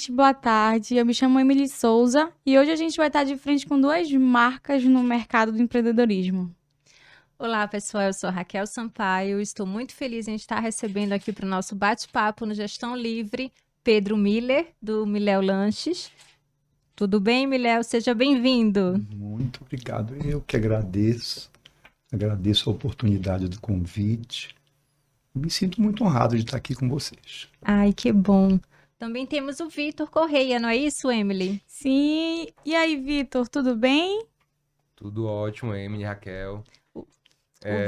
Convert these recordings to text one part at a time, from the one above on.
gente, boa tarde. Eu me chamo Emily Souza e hoje a gente vai estar de frente com duas marcas no mercado do empreendedorismo. Olá, pessoal. Eu sou a Raquel Sampaio. Estou muito feliz em estar recebendo aqui para o nosso bate-papo no Gestão Livre Pedro Miller, do Miléo Lanches. Tudo bem, Miléo? Seja bem-vindo. Muito obrigado. Eu que agradeço. Agradeço a oportunidade do convite. Me sinto muito honrado de estar aqui com vocês. Ai, que bom. Também temos o Vitor Correia, não é isso, Emily? Sim, e aí, Vitor, tudo bem? Tudo ótimo, Emily, Raquel. O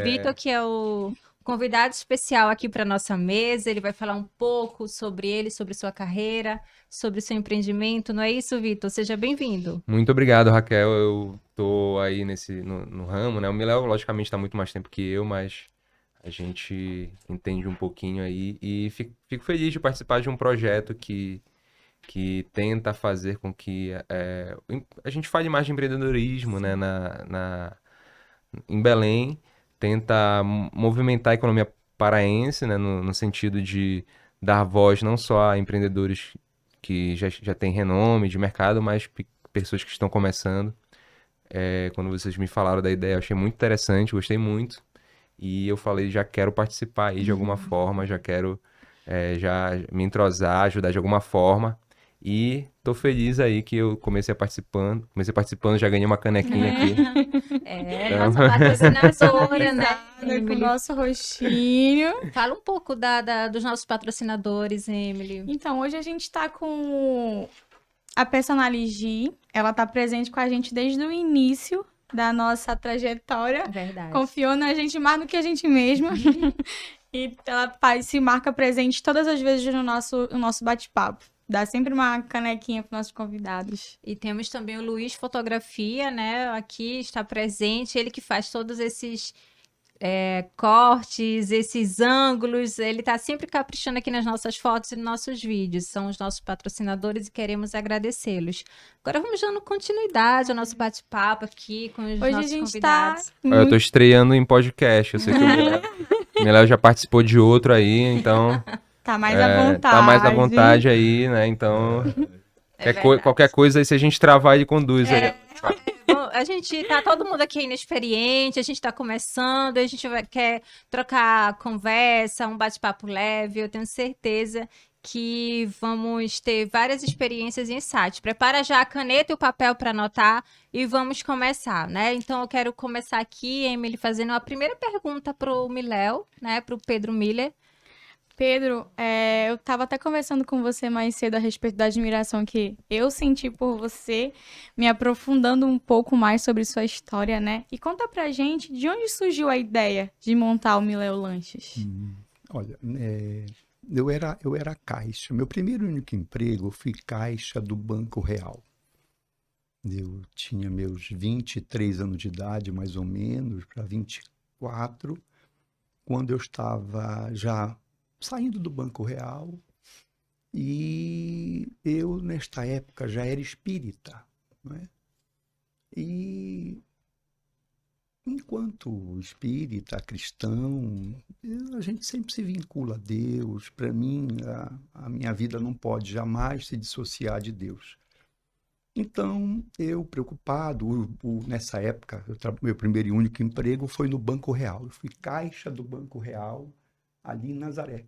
Vitor, que é o convidado especial aqui para nossa mesa, ele vai falar um pouco sobre ele, sobre sua carreira, sobre seu empreendimento, não é isso, Vitor? Seja bem-vindo. Muito obrigado, Raquel. Eu tô aí no ramo, né? O Miléo, logicamente, está muito mais tempo que eu, mas a gente entende um pouquinho aí e fico feliz de participar de um projeto que tenta fazer com que a gente fale mais de empreendedorismo, né? Em Belém, tenta movimentar a economia paraense, né, no sentido de dar voz não só a empreendedores que já têm renome de mercado, mas pessoas que estão começando. Quando vocês me falaram da ideia, eu achei muito interessante, gostei muito. E eu falei, já quero participar aí de alguma forma, já quero já me entrosar, ajudar de alguma forma. E tô feliz aí que eu comecei participando, já ganhei uma canequinha aqui. Nossa patrocinadora, né, Com o Emily? nosso rostinho. Fala um pouco dos nossos patrocinadores, Emily. Então, hoje a gente está com a Personaligy. Ela está presente com a gente desde o início da nossa trajetória. Verdade. Confiou na gente mais do que a gente mesma. E ela se marca presente todas as vezes no nosso bate-papo. Dá sempre uma canequinha para nossos convidados. E temos também o Luiz Fotografia, né? Aqui está presente, ele que faz todos esses cortes, esses ângulos, ele está sempre caprichando aqui nas nossas fotos e nos nossos vídeos. São os nossos patrocinadores e queremos agradecê-los. Agora vamos dando continuidade ao nosso bate-papo aqui com os Hoje a nossos gente convidados. Eu tô estreando em podcast, eu sei que o Miléo já participou de outro aí, então tá mais à vontade. tá mais à vontade aí, né? Então, qualquer coisa aí, se a gente travar, ele conduz aí. Bom, a gente tá todo mundo aqui inexperiente, a gente tá começando, a gente quer trocar conversa, um bate-papo leve. Eu tenho certeza que vamos ter várias experiências e insights. Prepara já a caneta e o papel para anotar e vamos começar, né? Então eu quero começar aqui, Emily, fazendo a primeira pergunta pro Miléo, né? Pro Pedro Miller. Pedro, eu estava até conversando com você mais cedo a respeito da admiração que eu senti por você, me aprofundando um pouco mais sobre sua história, né? E conta pra gente de onde surgiu a ideia de montar o Miléo Lanches. Olha, eu era caixa. Meu primeiro e único emprego, eu fui caixa do Banco Real. Eu tinha meus 23 anos de idade, mais ou menos, para 24, quando eu estava já saindo do Banco Real, e eu, nesta época, já era espírita, né? E enquanto espírita, cristão, a gente sempre se vincula a Deus. Para mim, a minha vida não pode jamais se dissociar de Deus. Então, eu preocupado, nessa época, meu primeiro e único emprego foi no Banco Real. Eu fui caixa do Banco Real, ali em Nazaré,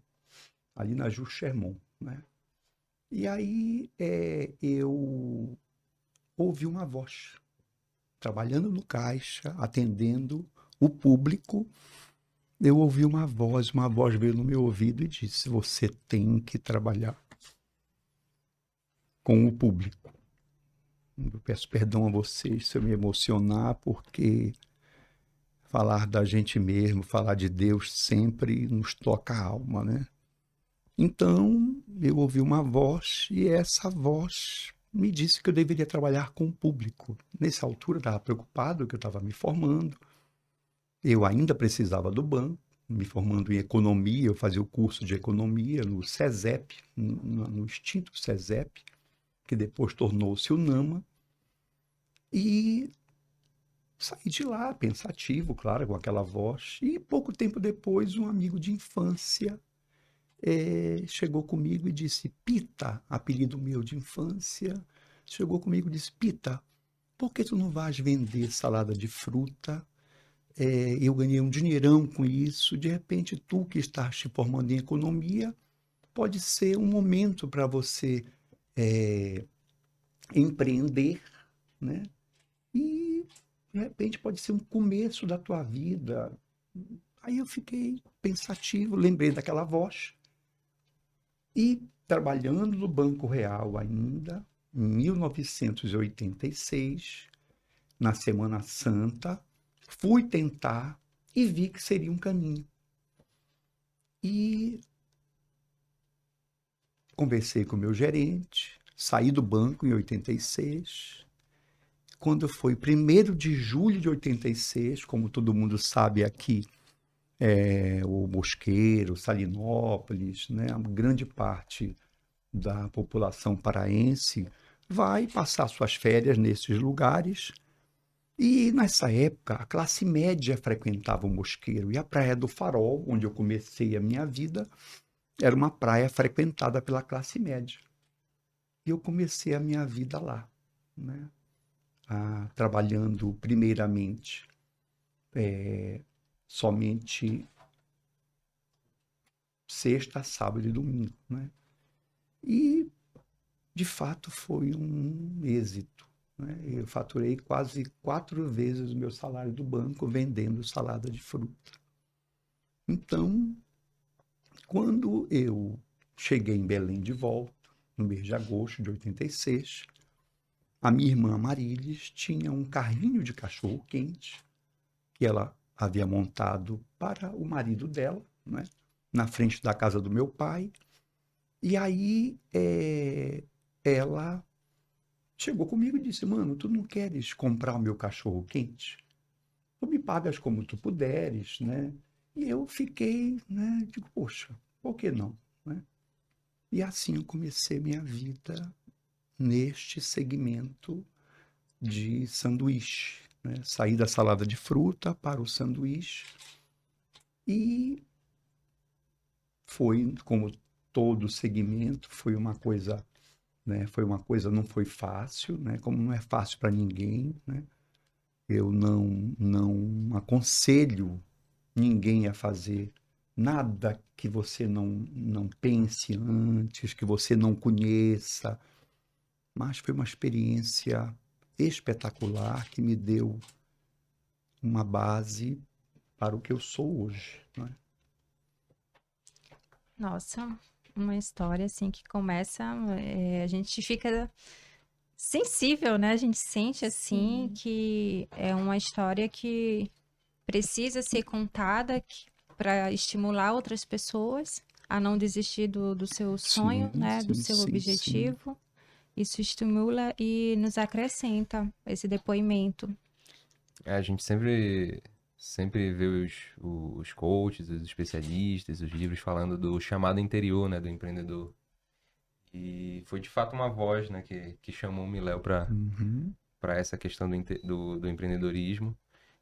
ali na Jules Chermont, né? E aí eu ouvi uma voz, trabalhando no caixa, atendendo o público. Eu ouvi uma voz veio no meu ouvido e disse: você tem que trabalhar com o público. Eu peço perdão a vocês se eu me emocionar, porque falar da gente mesmo, falar de Deus sempre nos toca a alma, né? Então, eu ouvi uma voz e essa voz me disse que eu deveria trabalhar com o público. Nessa altura, eu estava preocupado, que eu estava me formando. Eu ainda precisava do banco, me formando em economia. Eu fazia o curso de economia no SESEP, no extinto SESEP, que depois tornou-se o NAMA. E saí de lá, pensativo, claro, com aquela voz. E pouco tempo depois, um amigo de infância chegou comigo e disse: Pita, apelido meu de infância, chegou comigo e disse: Pita, por que tu não vais vender salada de fruta? Eu ganhei um dinheirão com isso. De repente, tu que estás te formando em economia, pode ser um momento para você empreender, né? E, de repente, pode ser um começo da tua vida. Aí eu fiquei pensativo, lembrei daquela voz. E trabalhando no Banco Real ainda, em 1986, na Semana Santa, fui tentar e vi que seria um caminho. E conversei com o meu gerente, saí do banco em 86. Quando foi 1º de julho de 86, como todo mundo sabe aqui, o Mosqueiro, Salinópolis, né, a grande parte da população paraense vai passar suas férias nesses lugares. E nessa época, a classe média frequentava o Mosqueiro, e a Praia do Farol, onde eu comecei a minha vida, era uma praia frequentada pela classe média. E eu comecei a minha vida lá, né? Trabalhando primeiramente somente sexta, sábado e domingo, né? E, de fato, foi um êxito, né? Eu faturei quase 4 vezes o meu salário do banco vendendo salada de fruta. Então, quando eu cheguei em Belém de volta, no mês de agosto de 86, a minha irmã Marilis tinha um carrinho de cachorro-quente que ela havia montado para o marido dela, né, na frente da casa do meu pai. E aí ela chegou comigo e disse: mano, tu não queres comprar o meu cachorro-quente? Tu me pagas como tu puderes, né? E eu fiquei, né, digo, poxa, por que não, né? E assim eu comecei minha vida neste segmento de sanduíche, né? Saí da salada de fruta para o sanduíche e foi, como todo segmento, foi uma coisa, né? Não foi fácil, né? Como não é fácil para ninguém, né? Eu não aconselho ninguém a fazer nada que você não pense antes, que você não conheça, mas foi uma experiência espetacular que me deu uma base para o que eu sou hoje, né? Nossa, uma história assim que começa, a gente fica sensível, né? A gente sente assim Sim. que é uma história que precisa ser contada para estimular outras pessoas a não desistir do seu sonho, Sim, né? Do sim, seu sim, sim. objetivo. Isso estimula e nos acrescenta esse depoimento. A gente sempre vê os coaches, os especialistas, os livros falando do chamado interior, né, do empreendedor. E foi de fato uma voz, né, que chamou o Miléo Uhum. para essa questão do empreendedorismo.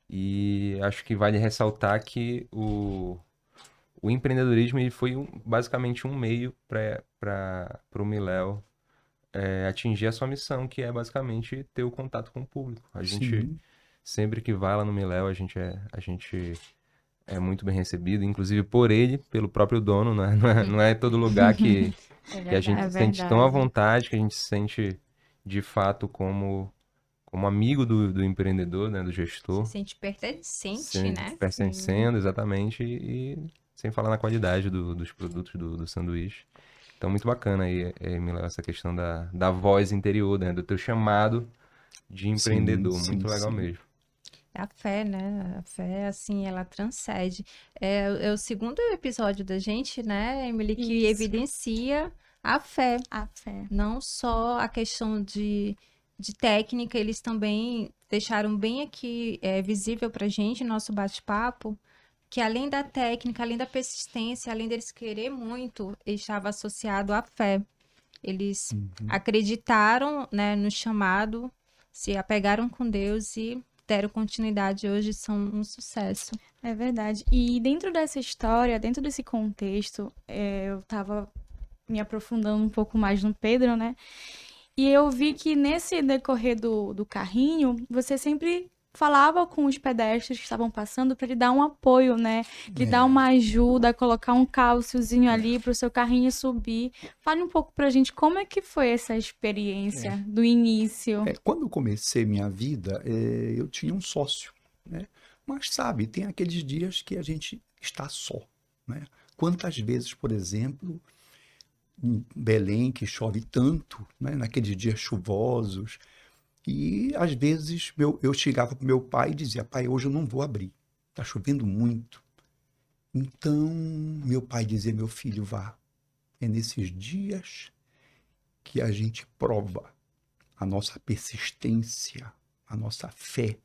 E acho que vale ressaltar que o empreendedorismo ele foi basicamente um meio para o Miléo atingir a sua missão, que é basicamente ter o contato com o público. A gente, Sim, sempre que vai lá no Miléo, a gente é muito bem recebido, inclusive por ele, pelo próprio dono, né? Não é todo lugar É que a verdade. gente É se sente tão à verdade. vontade, que a gente se sente de fato como amigo do empreendedor, né? Do Se gestor, sente pertencente, se né? Sim. pertencendo exatamente e sem falar na qualidade dos produtos do sanduíche. Então, muito bacana aí, Mila, essa questão da voz interior, né? Do teu chamado de sim, empreendedor. sim, Muito legal sim. mesmo. É a fé, né? A fé, assim, ela transcende. É o segundo episódio da gente, né, Emily, que Isso. evidencia a fé. A fé. Não só a questão de técnica, eles também deixaram bem aqui visível pra gente, nosso bate-papo, que além da técnica, além da persistência, além deles querer muito, estava associado à fé. Eles Uhum. acreditaram, né, no chamado, se apegaram com Deus e deram continuidade hoje são um sucesso. É verdade. E dentro dessa história, dentro desse contexto, eu tava me aprofundando um pouco mais no Pedro, né? E eu vi que nesse decorrer do carrinho, você sempre falava com os pedestres que estavam passando para lhe dar um apoio, né? Lhe dar uma ajuda, colocar um cálciozinho ali para o seu carrinho subir. Fale um pouco pra gente como é que foi essa experiência do início. Quando eu comecei minha vida, eu tinha um sócio, né? Mas sabe, tem aqueles dias que a gente está só, né? Quantas vezes, por exemplo, em Belém, que chove tanto, né? Naqueles dias chuvosos, e às vezes eu chegava para meu pai e dizia: pai, hoje eu não vou abrir, está chovendo muito. Então, meu pai dizia: meu filho, vá. É nesses dias que a gente prova a nossa persistência, a nossa fé,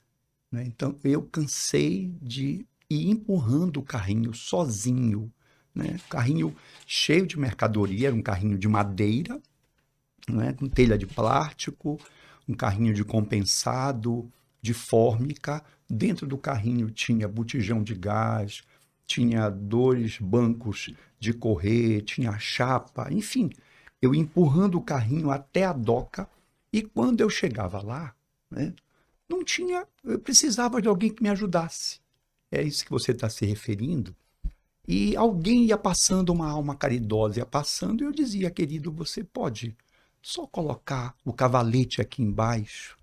né? Então, eu cansei de ir empurrando o carrinho sozinho, né? Carrinho cheio de mercadoria, era um carrinho de madeira, né? Com telha de plástico, um carrinho de compensado, de fórmica. Dentro do carrinho tinha botijão de gás, tinha 2 bancos de correr, tinha chapa, enfim. Eu empurrando o carrinho até a doca, e quando eu chegava lá, né, não tinha, eu precisava de alguém que me ajudasse. É isso que você está se referindo? E alguém ia passando, uma alma caridosa ia passando, e eu dizia: querido, você pode só colocar o cavalete aqui embaixo?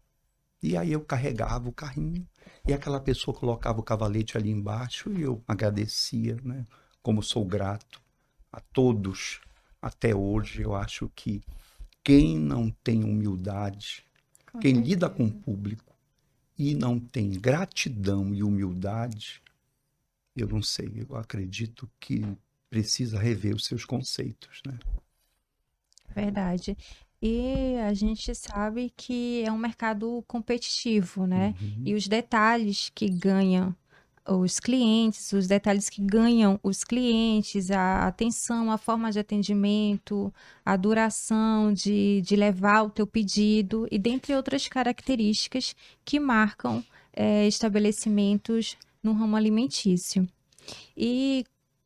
E aí eu carregava o carrinho, e aquela pessoa colocava o cavalete ali embaixo, e eu agradecia, né? Como sou grato a todos. Até hoje, eu acho que quem não tem humildade, Com quem certeza. lida com o público e não tem gratidão e humildade, eu não sei, eu acredito que precisa rever os seus conceitos, né? Verdade. E a gente sabe que é um mercado competitivo, né? E os detalhes que ganham os clientes, os detalhes que ganham os clientes, a atenção, a forma de atendimento, a duração de levar o teu pedido e dentre outras características que marcam estabelecimentos no ramo alimentício. E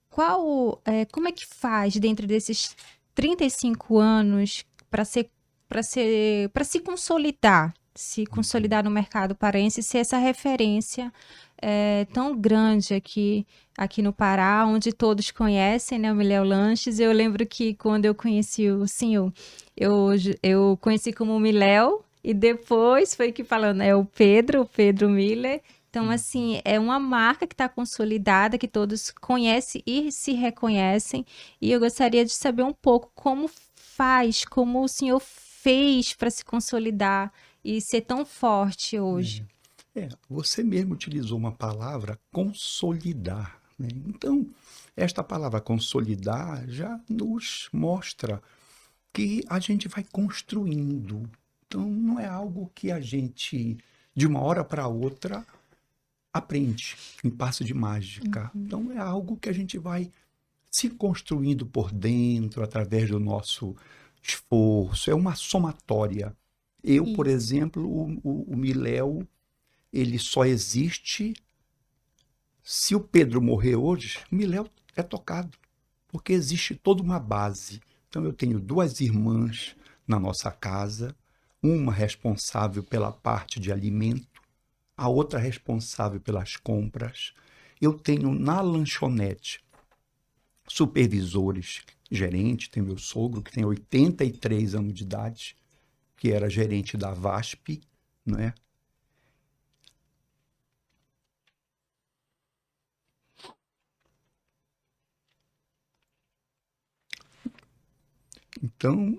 como é que faz dentro desses 35 anos para se consolidar no mercado paraense, e ser essa referência tão grande aqui no Pará, onde todos conhecem, né, o Miléo Lanches. Eu lembro que quando eu conheci o senhor, eu conheci como Miléo, e depois foi que falando, é o Pedro Miller. Então, assim, é uma marca que está consolidada, que todos conhecem e se reconhecem. E eu gostaria de saber um pouco como o senhor fez para se consolidar e ser tão forte hoje. Você mesmo utilizou uma palavra, consolidar, né? Então, esta palavra consolidar já nos mostra que a gente vai construindo. Então, não é algo que a gente, de uma hora para outra, aprende em passo de mágica. Então, é algo que a gente vai se construindo por dentro, através do nosso esforço. É uma somatória. Eu, por Isso. exemplo, o Miléo, ele só existe se o Pedro morrer hoje, o Miléo é tocado, porque existe toda uma base. Então, eu tenho 2 irmãs na nossa casa, uma responsável pela parte de alimento, a outra responsável pelas compras. Eu tenho na lanchonete supervisores, gerente, tem meu sogro, que tem 83 anos de idade, que era gerente da VASP, né? Então,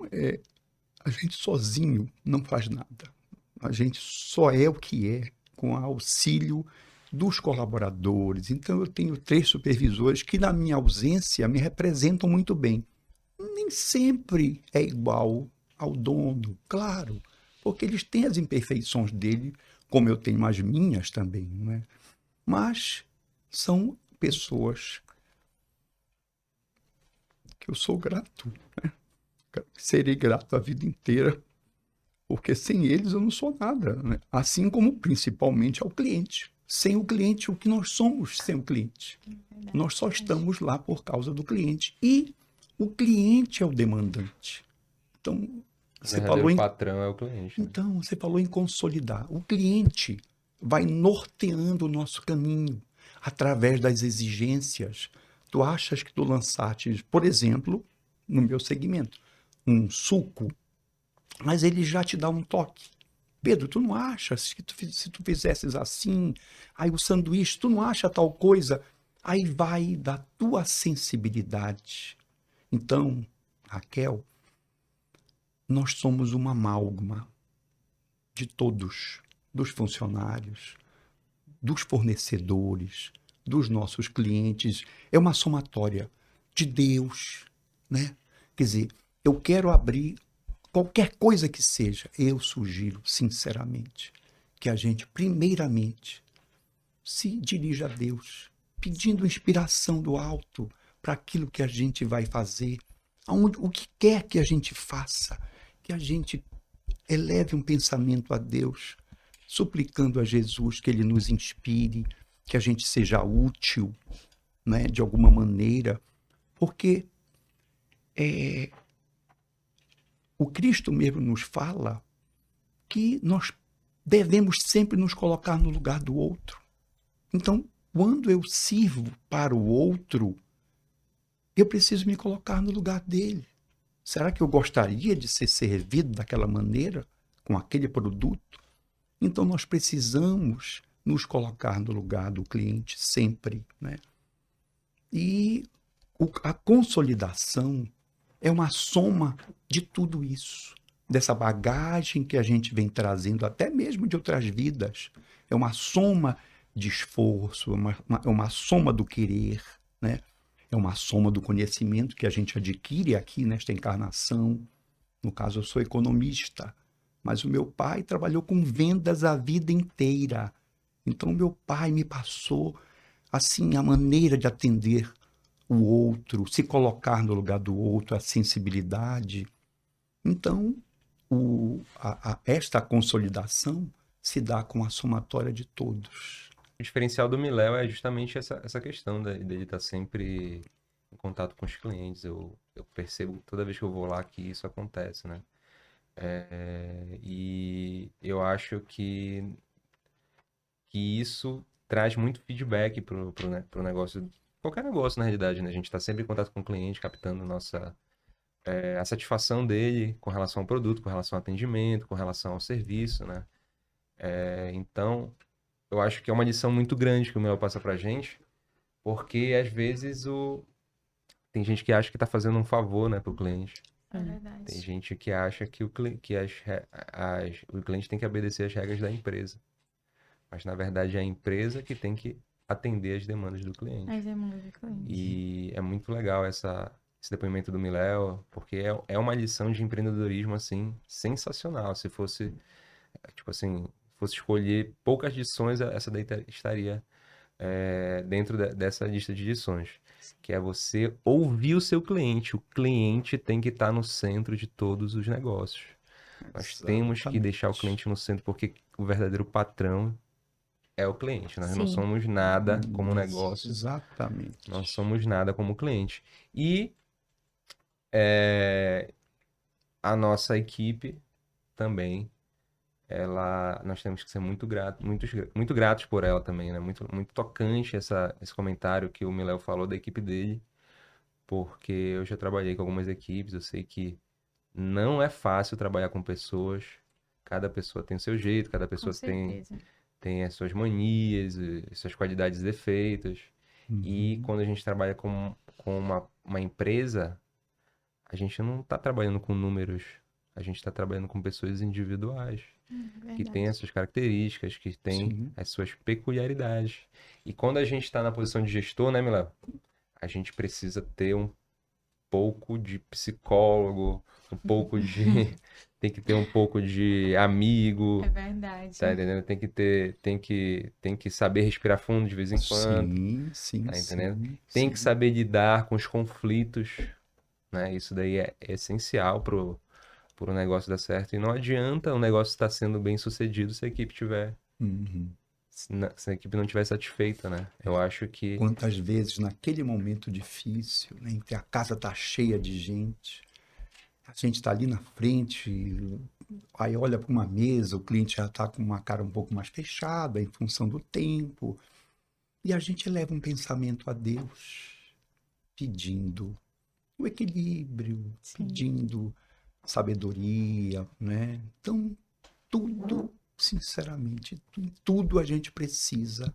a gente sozinho não faz nada. A gente só é o que é com auxílio dos colaboradores. Então, eu tenho 3 supervisores que, na minha ausência, me representam muito bem. Nem sempre é igual ao dono, claro, porque eles têm as imperfeições dele, como eu tenho as minhas também, né? Mas são pessoas que eu sou grato, né? Serei grato a vida inteira, porque sem eles eu não sou nada, né? Assim como principalmente ao cliente. Sem o cliente, o que nós somos sem o cliente? Nós só estamos lá por causa do cliente. E o cliente é o demandante. Então, O você falou verdadeiro em, patrão é o cliente, né? então, você falou em consolidar. O cliente vai norteando o nosso caminho através das exigências. Tu achas que tu lançaste, por exemplo, no meu segmento, um suco, mas ele já te dá um toque. Pedro, tu não achas que se tu fizesses assim, aí o sanduíche, tu não acha tal coisa? Aí vai da tua sensibilidade. Então, Raquel, nós somos uma amálgama de todos, dos funcionários, dos fornecedores, dos nossos clientes. É uma somatória de Deus, né? Quer dizer, eu quero abrir qualquer coisa que seja, eu sugiro, sinceramente, que a gente, primeiramente, se dirija a Deus, pedindo inspiração do alto para aquilo que a gente vai fazer, o que quer que a gente faça, que a gente eleve um pensamento a Deus, suplicando a Jesus que Ele nos inspire, que a gente seja útil, né, de alguma maneira, porque o Cristo mesmo nos fala que nós devemos sempre nos colocar no lugar do outro. Então, quando eu sirvo para o outro, eu preciso me colocar no lugar dele. Será que eu gostaria de ser servido daquela maneira, com aquele produto? Então, nós precisamos nos colocar no lugar do cliente sempre, né? E a consolidação é uma soma de tudo isso, dessa bagagem que a gente vem trazendo, até mesmo de outras vidas. É uma soma de esforço, é uma soma do querer, né? É uma soma do conhecimento que a gente adquire aqui nesta encarnação. No caso, eu sou economista, mas o meu pai trabalhou com vendas a vida inteira. Então, meu pai me passou, assim, a maneira de atender o outro, se colocar no lugar do outro, a sensibilidade. Então, esta consolidação se dá com a somatória de todos. O diferencial do Miléo é justamente essa questão dele estar sempre em contato com os clientes. Eu percebo toda vez que eu vou lá que isso acontece, né? E eu acho que isso traz muito feedback pro negócio, qualquer negócio na realidade, né? A gente está sempre em contato com o cliente, captando a satisfação dele com relação ao produto, com relação ao atendimento, com relação ao serviço, né? Então, eu acho que é uma lição muito grande que o Mel passa pra gente, porque às vezes tem gente que acha que está fazendo um favor, né, pro cliente. É verdade. Tem gente que acha que o cliente tem que obedecer às regras da empresa. Mas, na verdade, é a empresa que tem que atender as demandas do cliente. As demandas do cliente. E é muito legal esse depoimento do Miléo, porque é uma lição de empreendedorismo, assim, sensacional. Se fosse, tipo assim, fosse escolher poucas lições, essa daí estaria dentro dessa lista de lições. Que é você ouvir o seu cliente. O cliente tem que estar no centro de todos os negócios. Nós temos que deixar o cliente no centro, porque o verdadeiro patrão é o cliente. Nós não Sim. somos nada como negócio. Exatamente. Não somos nada como cliente. E a nossa equipe também, nós temos que ser muito muito gratos por ela também, né? Muito, muito tocante esse comentário que o Miléo falou da equipe dele, porque eu já trabalhei com algumas equipes, eu sei que não é fácil trabalhar com pessoas. Cada pessoa tem o seu jeito, cada pessoa Com certeza. tem as suas manias, as suas qualidades e defeitos. E quando a gente trabalha com uma empresa, a gente não está trabalhando com números, a gente está trabalhando com pessoas individuais, que têm as suas características, que têm Sim. as suas peculiaridades. E quando a gente está na posição de gestor, né, Milan? A gente precisa ter um pouco de psicólogo, um pouco de... Tem que ter um pouco de amigo, É verdade. tá entendendo? Tem que saber respirar fundo de vez em quando, Sim, tá entendendo? sim, Tem sim. que saber lidar com os conflitos, né? Isso daí é essencial pro por um negócio dar certo. E não adianta o negócio estar sendo bem sucedido se a equipe tiver, Uhum. se a equipe não estiver satisfeita, né? Eu acho que Quantas vezes naquele momento difícil, né, em que a casa tá cheia de gente, a gente está ali na frente, aí olha para uma mesa, o cliente já está com uma cara um pouco mais fechada em função do tempo, e a gente leva um pensamento a Deus, pedindo o equilíbrio, Sim. pedindo sabedoria, né? Então, tudo, sinceramente, tudo a gente precisa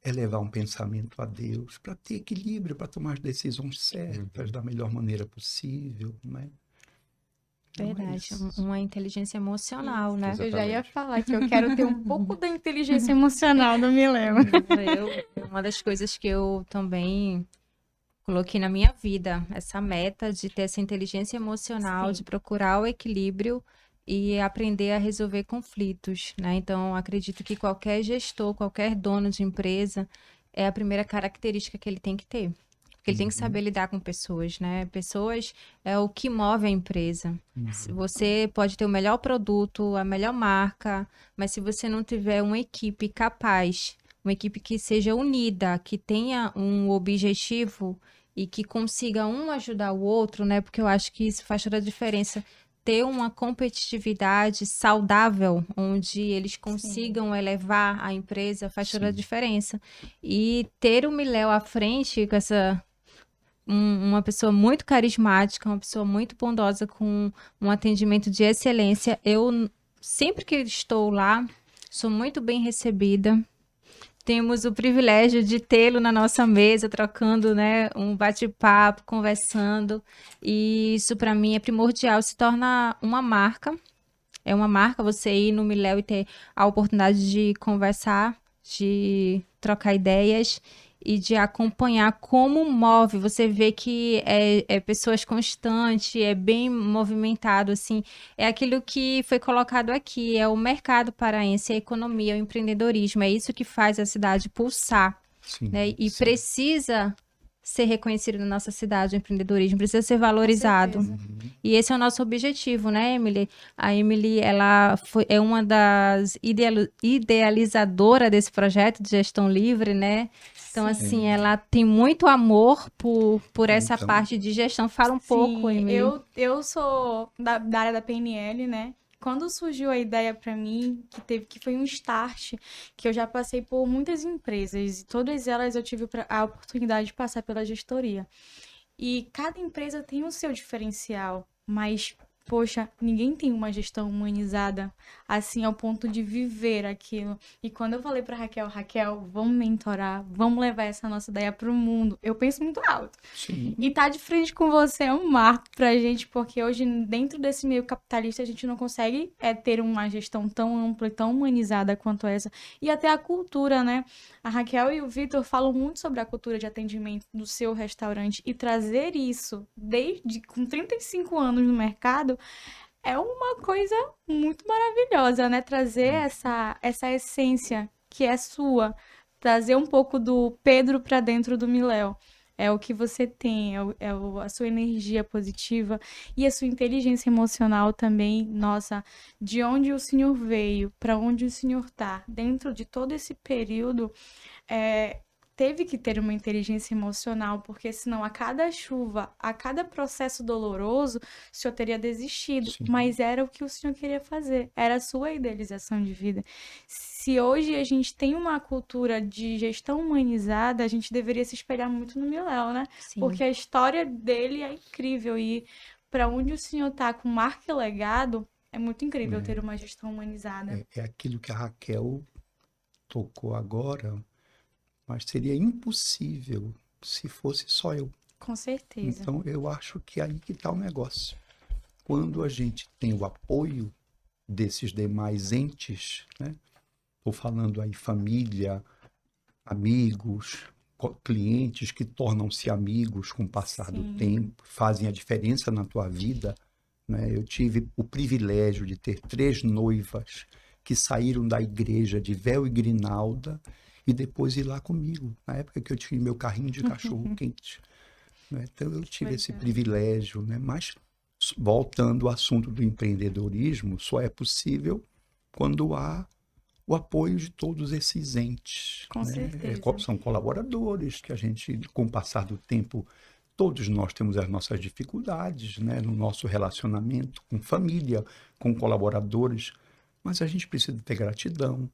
é levar um pensamento a Deus para ter equilíbrio, para tomar as decisões certas da melhor maneira possível, né? Então é Verdade, isso. uma inteligência emocional, né? Eu já ia Exatamente. falar que eu quero ter um pouco da inteligência emocional do Milema. Uma das coisas que eu também coloquei na minha vida, essa meta de ter essa inteligência emocional, Sim. de procurar o equilíbrio e aprender a resolver conflitos, né? Então, acredito que qualquer gestor, qualquer dono de empresa, é a primeira característica que ele tem que ter. Porque ele tem que saber lidar com pessoas, né? Pessoas é o que move a empresa. Você pode ter o melhor produto, a melhor marca, mas se você não tiver uma equipe capaz, uma equipe que seja unida, que tenha um objetivo e que consiga um ajudar o outro, né? Porque eu acho que isso faz toda a diferença. Ter uma competitividade saudável, onde eles consigam elevar a empresa, faz toda a Sim. diferença. E ter o Miléo à frente com uma pessoa muito carismática, uma pessoa muito bondosa, com um atendimento de excelência. Eu, sempre que estou lá, sou muito bem recebida. Temos o privilégio de tê-lo na nossa mesa, trocando, né, um bate-papo, conversando. E isso, para mim, é primordial. Se torna uma marca. É uma marca você ir no Miléo e ter a oportunidade de conversar, de trocar ideias e de acompanhar como move. Você vê que é pessoas constantes, é bem movimentado, assim. É aquilo que foi colocado aqui, é o mercado paraense, a economia, o empreendedorismo. É isso que faz a cidade pulsar, Sim, né? E sim. precisa ser reconhecido na nossa cidade, o empreendedorismo precisa ser valorizado. Com certeza. E esse é o nosso objetivo, né, Emily? A Emily, ela é uma das idealizadoras desse projeto de gestão livre, né? Então, assim, ela tem muito amor por essa Então, parte de gestão. Fala um pouco, Sim, Emily. eu sou da área da PNL, né? Quando surgiu a ideia para mim, que foi um start, que eu já passei por muitas empresas e todas elas eu tive a oportunidade de passar pela gestoria. E cada empresa tem o seu diferencial, mas poxa, ninguém tem uma gestão humanizada assim ao ponto de viver aquilo. E quando eu falei para Raquel, vamos mentorar, vamos levar essa nossa ideia para o mundo. Eu penso muito alto. sim, E tá de frente com você é um marco pra gente, porque hoje, dentro desse meio capitalista, a gente não consegue ter uma gestão tão ampla e tão humanizada quanto essa. E até a cultura, né? A Raquel e o Vitor falam muito sobre a cultura de atendimento do seu restaurante e trazer isso desde com 35 anos no mercado é uma coisa muito maravilhosa, né? Trazer essa essência que é sua, trazer um pouco do Pedro pra dentro do Miléo. É o que você tem, a sua energia positiva e a sua inteligência emocional também. Nossa, de onde o senhor veio, para onde o senhor tá, dentro de todo esse período, teve que ter uma inteligência emocional, porque senão a cada chuva, a cada processo doloroso, o senhor teria desistido. sim. Mas era o que o senhor queria fazer, era a sua idealização de vida. Se hoje a gente tem uma cultura de gestão humanizada, a gente deveria se espelhar muito no Miléo, né? Sim. Porque a história dele é incrível e para onde o senhor tá com marca e legado, é muito incrível ter uma gestão humanizada. É aquilo que a Raquel tocou agora, mas seria impossível se fosse só eu. Com certeza. Então, eu acho que aí que está o negócio. Quando a gente tem o apoio desses demais entes, né? Estou falando aí família, amigos, clientes que tornam-se amigos com o passar do Sim. tempo, fazem a diferença na tua vida, né? Eu tive o privilégio de ter 3 noivas que saíram da igreja de véu e grinalda e depois ir lá comigo, na época que eu tinha meu carrinho de cachorro quente, né? Então eu tive esse Legal. privilégio, né? Mas voltando ao assunto do empreendedorismo, só é possível quando há o apoio de todos esses entes. Com certeza. São colaboradores que a gente, com o passar do tempo, todos nós temos as nossas dificuldades, né, no nosso relacionamento com família, com colaboradores, mas a gente precisa ter gratidão,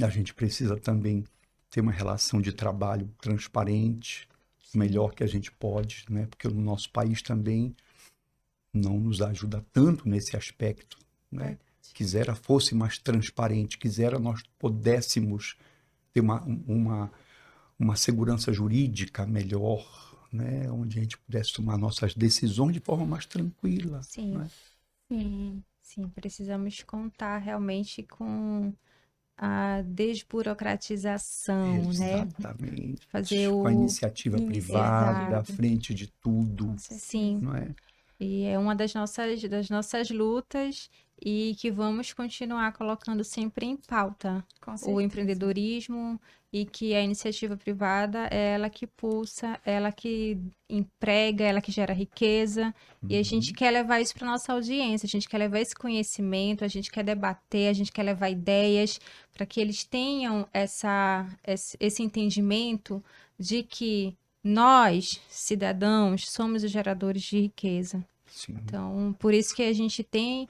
a gente precisa também ter uma relação de trabalho transparente, o melhor que a gente pode, né, porque o nosso país também não nos ajuda tanto nesse aspecto, né? Quisera fosse mais transparente, quisera nós pudéssemos ter uma segurança jurídica melhor, né? Onde a gente pudesse tomar nossas decisões de forma mais tranquila. Sim. Né? Sim, precisamos contar realmente com a desburocratização, né? Exatamente. Fazer Com a iniciativa privada, à Exato. frente de tudo, Sim, não é? e é uma das nossas lutas e que vamos continuar colocando sempre em pauta Com o certeza. empreendedorismo e que a iniciativa privada é ela que pulsa, ela que emprega, ela que gera riqueza. E a gente quer levar isso para nossa audiência, a gente quer levar esse conhecimento, a gente quer debater, a gente quer levar ideias para que eles tenham esse entendimento de que nós, cidadãos, somos os geradores de riqueza. Sim. Então, por isso que a gente tem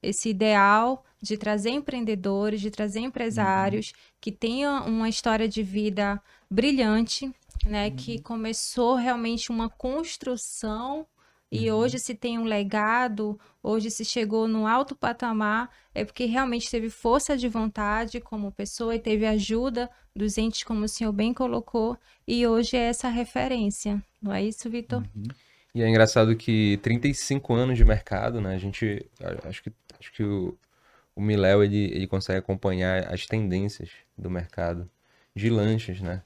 esse ideal de trazer empreendedores, de trazer empresários que tenham uma história de vida brilhante, né? Que começou realmente uma construção e hoje se tem um legado, hoje se chegou no alto patamar, é porque realmente teve força de vontade como pessoa e teve ajuda dos entes, como o senhor bem colocou, e hoje é essa referência. Não é isso, Vitor? E é engraçado que 35 anos de mercado, né? A gente, acho que o Miléo, ele consegue acompanhar as tendências do mercado de lanches, né?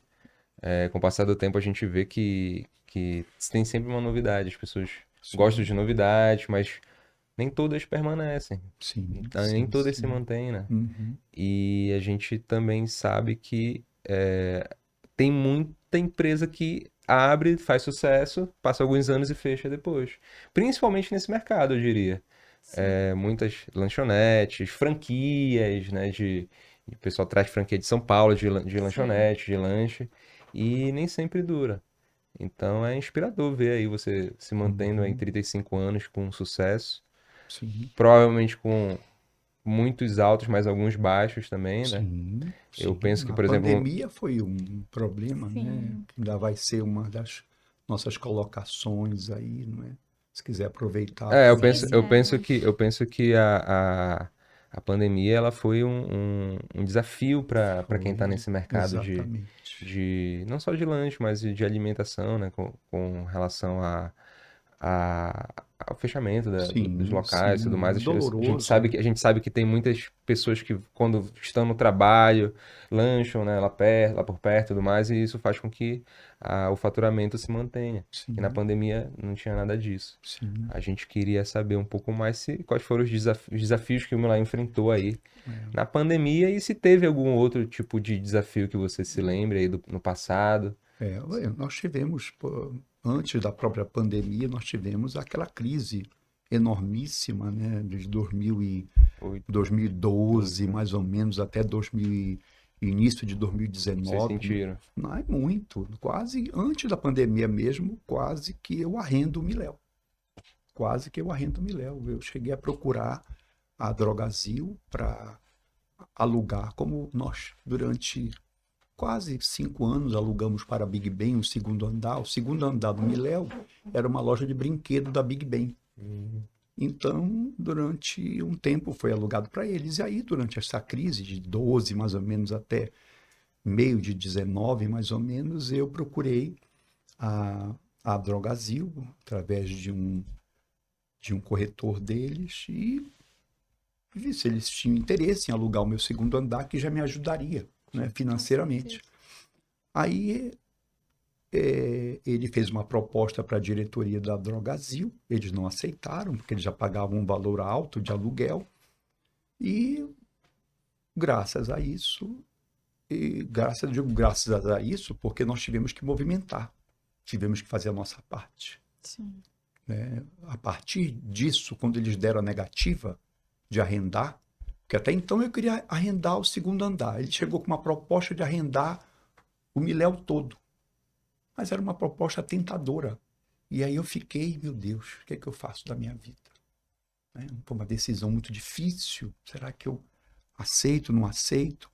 Com o passar do tempo a gente vê que tem sempre uma novidade. As pessoas gostam de novidades, mas nem todas permanecem. Sim. Nem todas se mantêm, né? E a gente também sabe que tem muita empresa que abre, faz sucesso, passa alguns anos e fecha depois. Principalmente nesse mercado, eu diria. Muitas lanchonetes, franquias, né? O pessoal traz franquia de São Paulo, de lanchonete, de lanche, e nem sempre dura. Então é inspirador ver aí você se mantendo aí 35 anos com sucesso. Sim. Provavelmente com muitos altos, mas alguns baixos também, né? Sim, Eu penso que, a por exemplo, pandemia foi um problema, né? Sim. Que ainda vai ser uma das nossas colocações aí, não é? Se quiser aproveitar. eu Sim, penso que a pandemia ela foi um desafio para quem está nesse mercado de não só de lanche, mas de alimentação, né? Com relação ao fechamento dos locais e tudo mais. Doloroso. A gente sabe que tem muitas pessoas que, quando estão no trabalho, lancham, né, lá por perto e tudo mais, e isso faz com que o faturamento se mantenha. Sim. E na pandemia não tinha nada disso. Sim. A gente queria saber um pouco mais quais foram os desafios que o Milan enfrentou aí na pandemia e se teve algum outro tipo de desafio que você se lembre aí no passado. Nós tivemos, antes da própria pandemia, nós tivemos aquela crise enormíssima, né, de 2012, mais ou menos, até início de 2019. Vocês sentiram? Não é muito, quase antes da pandemia mesmo, quase que eu arrendo o Miléu. Eu cheguei a procurar a Drogazil para alugar, como nós, durante quase 5 anos, alugamos para a Big Ben o segundo andar. O segundo andar do Miléu era uma loja de brinquedo da Big Ben. Então, durante um tempo foi alugado para eles. E aí, durante essa crise de 12, mais ou menos, até meio de 19, mais ou menos, eu procurei a Drogazil, através de um corretor deles, e vi se eles tinham interesse em alugar o meu segundo andar, que já me ajudaria, né, financeiramente. Aí ele fez uma proposta para a diretoria da Drogazil, eles não aceitaram, porque eles já pagavam um valor alto de aluguel, e graças a isso, porque nós tivemos que movimentar, tivemos que fazer a nossa parte. Sim. né? A partir disso, quando eles deram a negativa de arrendar, porque até então eu queria arrendar o segundo andar. Ele chegou com uma proposta de arrendar o Miléu todo. Mas era uma proposta tentadora. E aí eu fiquei, meu Deus, o que é que eu faço da minha vida? Né? Foi uma decisão muito difícil. Será que eu aceito, não aceito?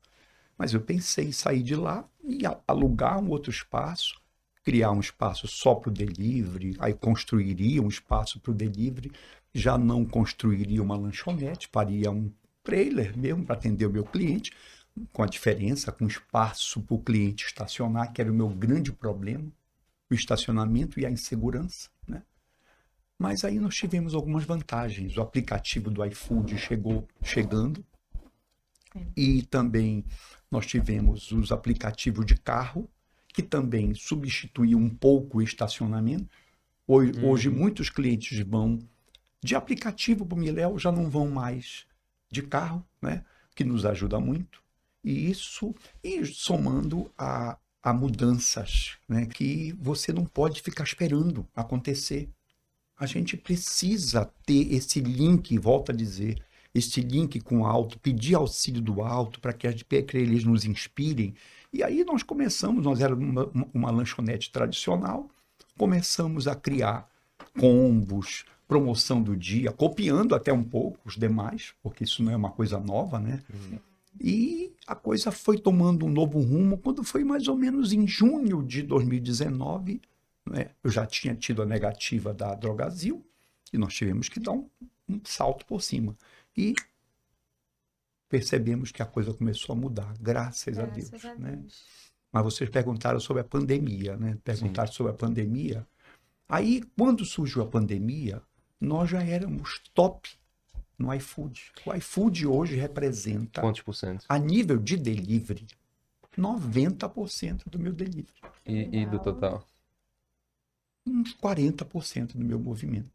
Mas eu pensei em sair de lá e alugar um outro espaço, criar um espaço só para o delivery, aí construiria um espaço para o delivery, já não construiria uma lanchonete, faria um trailer mesmo para atender o meu cliente, com a diferença, com espaço para o cliente estacionar, que era o meu grande problema, o estacionamento e a insegurança, né? Mas aí nós tivemos algumas vantagens. O aplicativo do iFood chegando, e também nós tivemos os aplicativos de carro, que também substituíam um pouco o estacionamento. Hoje muitos clientes vão de aplicativo para o Miléu, já não vão mais de carro, né? Que nos ajuda muito. E isso, e somando a mudanças, né? Que você não pode ficar esperando acontecer. A gente precisa ter esse link, volto a dizer, esse link com o alto, pedir auxílio do alto para que eles nos inspirem. E aí nós começamos, nós éramos uma lanchonete tradicional, começamos a criar combos, promoção do dia, copiando até um pouco os demais, porque isso não é uma coisa nova, né? E a coisa foi tomando um novo rumo quando foi mais ou menos em junho de 2019, né? Eu já tinha tido a negativa da Drogazil e nós tivemos que dar um salto por cima. E percebemos que a coisa começou a mudar, graças a Deus, né? Mas vocês perguntaram sobre a pandemia, né? Perguntaram sobre a pandemia. Aí, quando surgiu a pandemia, nós já éramos top no iFood. O iFood hoje representa, Quantos por cento? a nível de delivery, 90% do meu delivery. E do total? Uns 40% do meu movimento,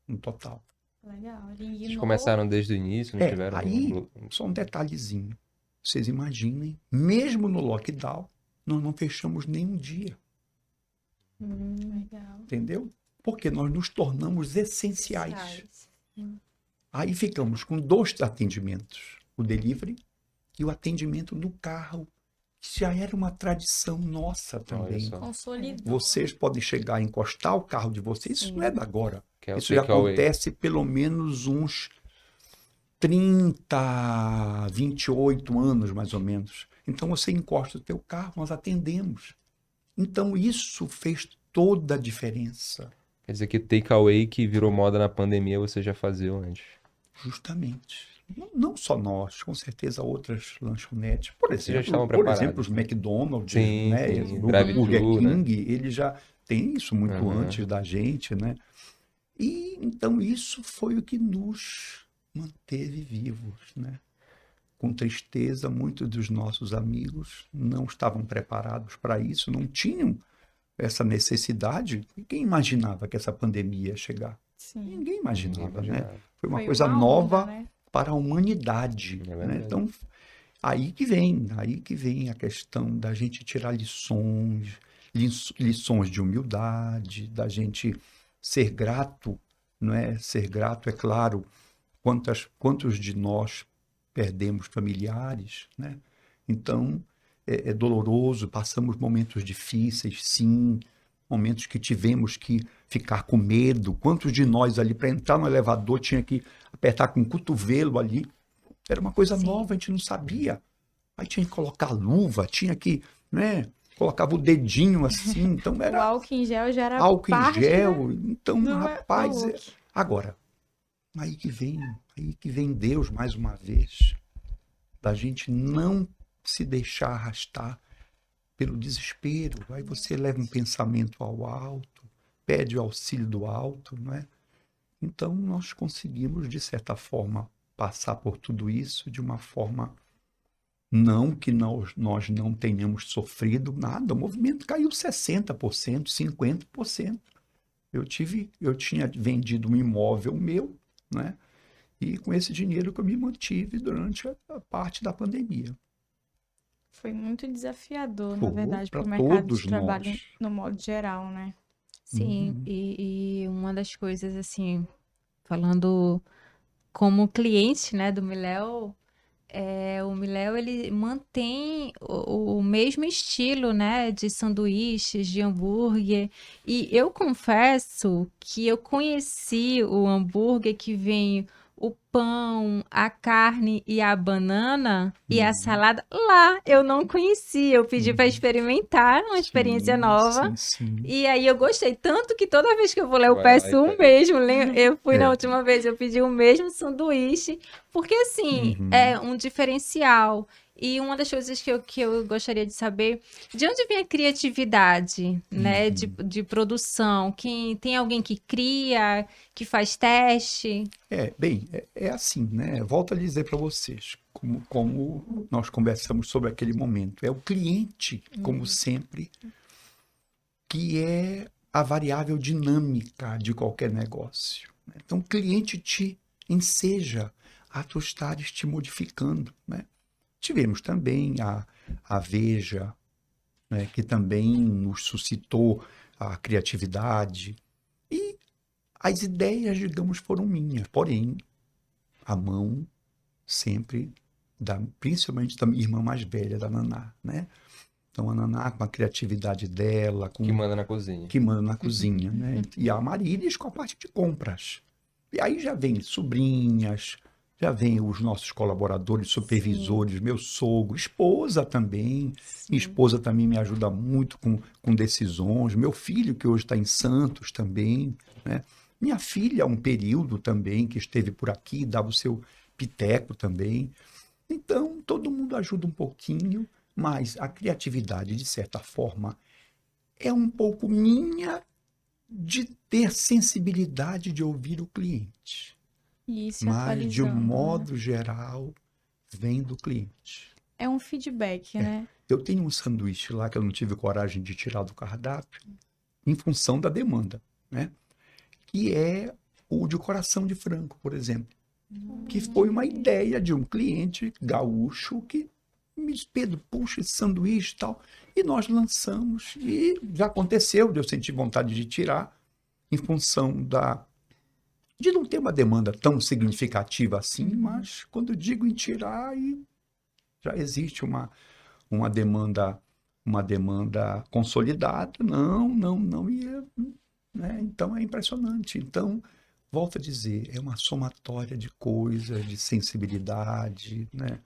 no total. Legal. Vocês começaram desde o início, não tiveram... Aí, só um detalhezinho. Vocês imaginem, mesmo no lockdown, nós não fechamos nenhum dia. Legal. Entendeu? Porque nós nos tornamos essenciais. Aí ficamos com 2 atendimentos. O delivery e o atendimento no carro. Que já era uma tradição nossa também. Consolidou. Vocês podem chegar a encostar o carro de vocês. Isso não é da agora. Que é o Isso já takeaway. acontece pelo menos uns 30, 28 anos, mais ou menos. Então, você encosta o teu carro, nós atendemos. Então, isso fez toda a diferença. Quer dizer que takeaway que virou moda na pandemia você já fazia antes. Justamente. Não só nós, com certeza outras lanchonetes. Por Vocês já exemplo, estavam preparados, os McDonald's, Sim, né? sim, O drive-thru, Burger né? King, ele já tem isso muito Aham. antes da gente, né? E então isso foi o que nos manteve vivos, né? Com tristeza, muitos dos nossos amigos não estavam preparados para isso, não tinham essa necessidade. Quem imaginava que essa pandemia ia chegar? Sim. Ninguém imaginava, né? Foi uma Foi coisa uma nova onda, né? para a humanidade, É né? verdade. Então, aí que vem a questão da gente tirar lições de humildade, da gente ser grato, não é? Ser grato, é claro, quantos de nós perdemos familiares, né? Então, é doloroso, passamos momentos difíceis, sim, momentos que tivemos que ficar com medo. Quantos de nós ali, para entrar no elevador, tinha que apertar com o cotovelo ali? Era uma coisa nova, a gente não sabia. Aí tinha que colocar luva, tinha que, né? Colocava o dedinho assim, então O era álcool em gel já era álcool em parte gel. Então, do rapaz, look. agora, aí que vem Deus mais uma vez, da gente não se deixar arrastar pelo desespero. Aí você leva um pensamento ao alto, pede o auxílio do alto, não é? Então nós conseguimos, de certa forma, passar por tudo isso de uma forma, não que nós não tenhamos sofrido nada, o movimento caiu 60%, 50%. Eu tinha vendido um imóvel meu, né? E com esse dinheiro que eu me mantive durante a parte da pandemia. Foi muito desafiador, na Foi, verdade, para pra o mercado todos de trabalho nós. no modo geral, né? Sim, Uhum. e uma das coisas, assim, falando como cliente, né, do Miléo, o Miléo, ele mantém o mesmo estilo, né, de sanduíches, de hambúrguer. E eu confesso que eu conheci o hambúrguer que vem o pão, a carne e a banana e a Uhum. salada lá. Eu não conhecia. Eu pedi para Uhum. experimentar, uma experiência Sim, nova. sim, sim. E aí eu gostei tanto que toda vez que eu vou lá eu Vai lá peço e o pede. mesmo. Eu fui na É. última vez, eu pedi o mesmo sanduíche, porque assim, Uhum. é um diferencial. E uma das coisas que eu gostaria de saber, de onde vem a criatividade, né, Uhum. de produção? Tem alguém que cria, que faz teste? Bem, é assim, né? Volto a dizer para vocês, como nós conversamos sobre aquele momento, é o cliente, como sempre, que é a variável dinâmica de qualquer negócio, né? Então, o cliente te enseja a tu estares te modificando, né? Tivemos também a Veja, né, que também nos suscitou a criatividade e as ideias, digamos, foram minhas, porém, a mão sempre, principalmente da minha irmã mais velha, da Naná, né? Então, a Naná, com a criatividade dela, Que com manda na cozinha. que manda na cozinha, né? E a Marílis com a parte de compras. E aí já vem sobrinhas, já vem os nossos colaboradores, supervisores, meu sogro, esposa também. Minha esposa também me ajuda muito com decisões. Meu filho, que hoje está em Santos também, né? Minha filha, um período também, que esteve por aqui, dava o seu piteco também. Então, todo mundo ajuda um pouquinho, mas a criatividade, de certa forma, é um pouco minha de ter sensibilidade de ouvir o cliente, E ir se mas de um atualizando, né? modo geral vem do cliente. É um feedback, né? Eu tenho um sanduíche lá que eu não tive coragem de tirar do cardápio em função da demanda, né? Que é o de coração de frango, por exemplo, que foi uma ideia de um cliente gaúcho que me disse, Pedro, puxa esse sanduíche e tal, e nós lançamos e já aconteceu de eu sentir vontade de tirar em função de não ter uma demanda tão significativa assim, mas quando eu digo em tirar, aí já existe uma demanda uma demanda consolidada. Não, não, não ia, né? Então é impressionante. Então, volto a dizer, é uma somatória de coisas, de sensibilidade, né?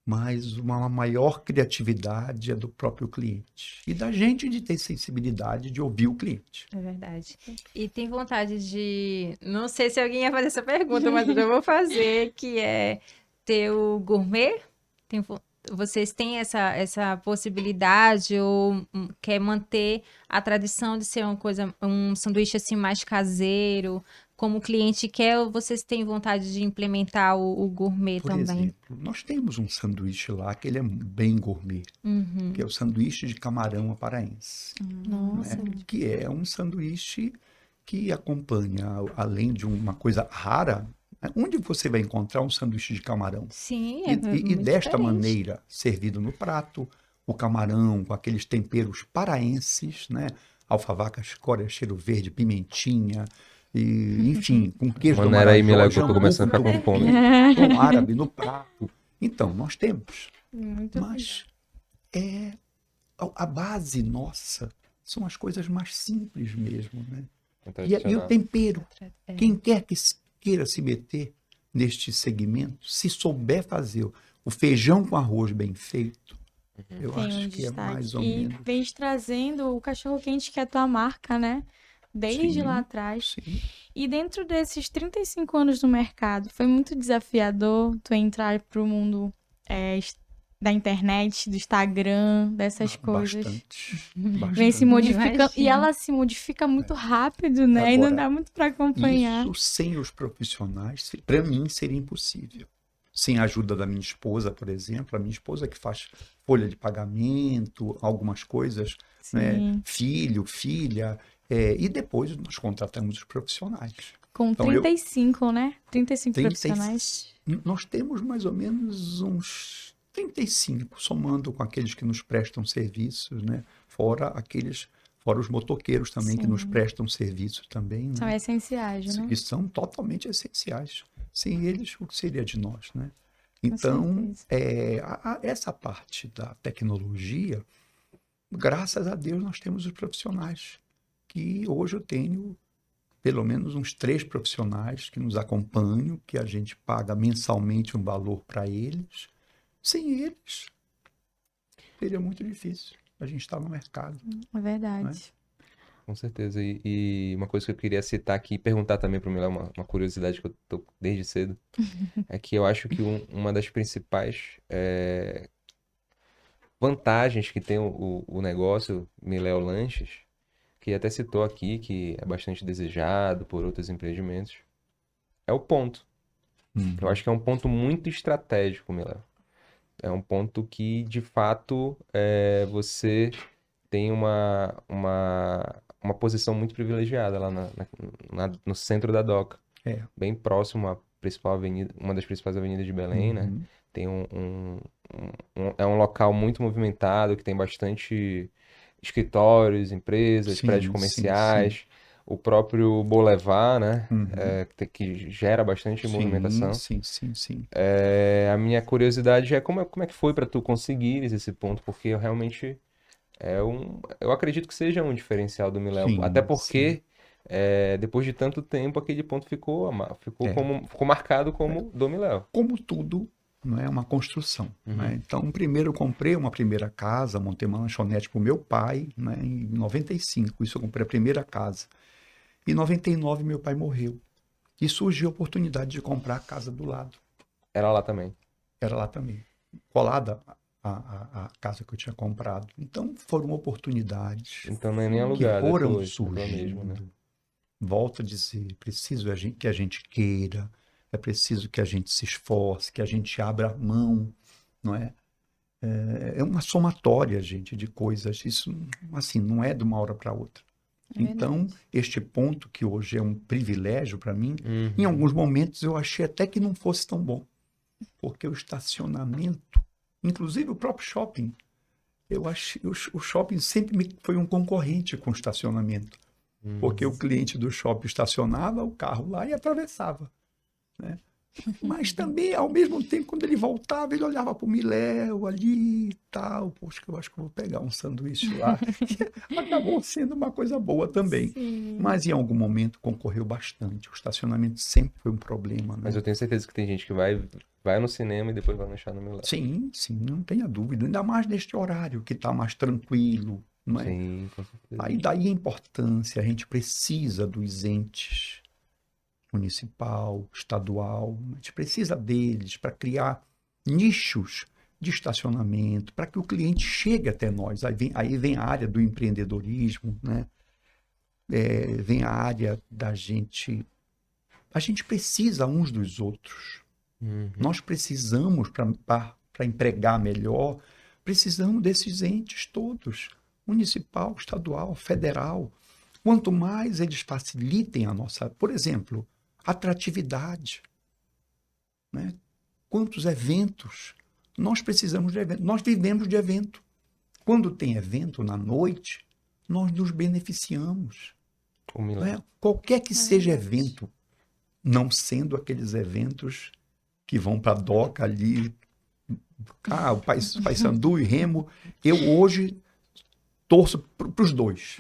Mas uma maior criatividade é do próprio cliente. E da gente de ter sensibilidade de ouvir o cliente. É verdade. E tem vontade de. Não sei se alguém ia fazer essa pergunta, mas eu já vou fazer, que é ter o gourmet? Vocês têm essa possibilidade ou quer manter a tradição de ser uma coisa, um sanduíche assim mais caseiro? Como o cliente quer, ou vocês têm vontade de implementar o gourmet Por também? exemplo, nós temos um sanduíche lá que ele é bem gourmet, que é o sanduíche de camarão à paraense, Nossa. né? Que é um sanduíche que acompanha, além de uma coisa rara, né? Onde você vai encontrar um sanduíche de camarão? Sim, E, é e muito desta diferente. maneira, servido no prato, o camarão com aqueles temperos paraenses, né? Alfavaca, escória, cheiro verde, pimentinha, e, enfim, com queijo do Maneira aí, Marajó, Milagre, que eu tô jambu começando com a ficar com fome. tucupi, pão árabe no prato. Então, nós temos, Muito mas é a base nossa são as coisas mais simples mesmo, né? É E o tradicional. tempero. É. Quem quer que queira se meter neste segmento, se souber fazer o feijão com arroz bem feito, eu tem um acho que é destaque. mais ou E menos. vem trazendo o cachorro-quente que é a tua marca, né? Desde lá Sim, atrás. sim. E dentro desses 35 anos no mercado, foi muito desafiador tu entrar pro mundo da internet, do Instagram, dessas coisas. Bastante, Vem se bastante. modificando. E Imagino. ela se modifica muito rápido, né? E não Agora, dá muito pra acompanhar. isso sem os profissionais, para mim, seria impossível. Sem a ajuda da minha esposa, por exemplo, a minha esposa que faz folha de pagamento, algumas coisas, né? Sim. Filho, filha, e depois nós contratamos os profissionais. Com Então, eu 35, né? 35 30 profissionais. nós temos mais ou menos uns 35, somando com aqueles que nos prestam serviços, né? Fora os motoqueiros também, que nos Sim. prestam serviço também, São né? essenciais, né? Que são totalmente essenciais. Sem eles, o que seria de nós, né? Com Então, certeza. essa parte da tecnologia, graças a Deus, nós temos os profissionais, que hoje eu tenho pelo menos uns 3 profissionais que nos acompanham, que a gente paga mensalmente um valor para eles. Sem eles, seria muito difícil a gente estar no mercado, É né? verdade. Com certeza. E uma coisa que eu queria citar aqui e perguntar também para o Miléo, uma curiosidade que eu tô desde cedo, é que eu acho que uma das principais vantagens que tem o negócio Miléo Lanches, que até citou aqui, que é bastante desejado por outros empreendimentos, é o ponto. Eu acho que é um ponto muito estratégico, Miléo. É um ponto que, de fato, você tem uma posição muito privilegiada lá no centro da Doca. É. Bem próximo à principal avenida, uma das principais avenidas de Belém, né? Uhum. Tem é um local muito movimentado, que tem bastante escritórios, empresas, prédios Sim, sim, sim. comerciais, o próprio Boulevard, né? Uhum. Que gera bastante Sim, movimentação. sim, sim, sim. A minha curiosidade é como é que foi para tu conseguires esse ponto, porque eu realmente eu acredito que seja um diferencial do Miléo, até Sim, sim. porque depois de tanto tempo aquele ponto É. ficou marcado como do Miléo. Como tudo, não é uma construção, né? Uhum. Então, primeiro eu comprei uma primeira casa, montei uma lanchonete para o meu pai, né? Em 95, isso eu comprei a primeira casa. Em 99, meu pai morreu. E surgiu a oportunidade de comprar a casa do lado. Era lá também. Era lá também, colada a casa que eu tinha comprado. Então, foram oportunidades Então não é nem que alugado, é foram tua, é tua mesmo, né? surgindo. Volto a dizer, preciso que a gente queira, é preciso que a gente se esforce, que a gente abra mão, não é? É uma somatória, gente, de coisas. Isso, assim, não é de uma hora para outra. É Então, verdade. este ponto que hoje é um privilégio para mim, em Uhum. alguns momentos eu achei até que não fosse tão bom, porque o estacionamento, inclusive o próprio shopping, eu achei, o shopping sempre foi um concorrente com o estacionamento, porque o cliente do shopping estacionava o carro lá e atravessava, né? Mas também, ao mesmo tempo, quando ele voltava, ele olhava para o Miléo ali e tal. Poxa, eu acho que eu vou pegar um sanduíche lá. Acabou sendo uma coisa boa também. Sim. Mas em algum momento concorreu bastante. O estacionamento sempre foi um problema, né? Mas eu tenho certeza que tem gente que vai no cinema e depois vai lanchar no Miléo. Sim, sim, não tenha dúvida. Ainda mais neste horário que está mais tranquilo, não é? Sim, com certeza. Aí daí a importância, a gente precisa dos entes municipal, estadual, a gente precisa deles para criar nichos de estacionamento, para que o cliente chegue até nós. Aí vem a área do empreendedorismo, né? Vem a área da gente. A gente precisa uns dos outros. Uhum. Nós precisamos, para empregar melhor, precisamos desses entes todos, municipal, estadual, federal. Quanto mais eles facilitem a nossa, por exemplo, atratividade, né? Quantos eventos? Nós precisamos de eventos, nós vivemos de evento. Quando tem evento na noite, nós nos beneficiamos, O Miléo. né? Qualquer que seja verdade. evento, não sendo aqueles eventos que vão para a Doca ali, o Paysandu e Remo, eu hoje torço para os dois.